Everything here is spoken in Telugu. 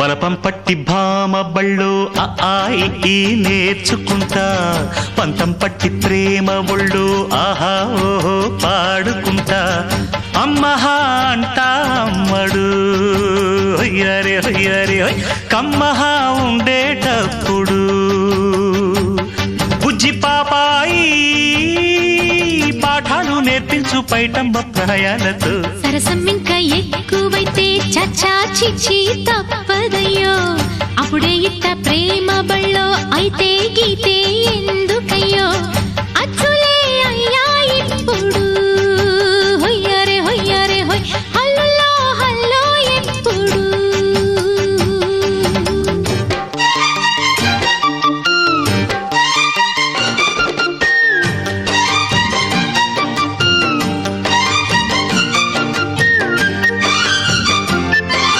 బలపం పట్టి భామ బళ్ళు ఈ నేర్చుకుంటా పంతం పట్టి ప్రేమ ఒళ్ళు ఆహా ఓహో పాడుకుంటా అమ్మహా అంటా అమ్మడు హొయ్యరే హొయ్యరే కమ్మహా ఉండేటప్పుడు బుజ్జి పాపాయి పాఠాలు నేర్పించు పైటమ్మ ప్రాయాలతో సరసం ఇంకా ఎక్కువైతే చచ్చా చిచ్చి తప్పదయ్యో అప్పుడే ఇట్ట ప్రేమ బళ్ళో అయితే గీతే ఎందు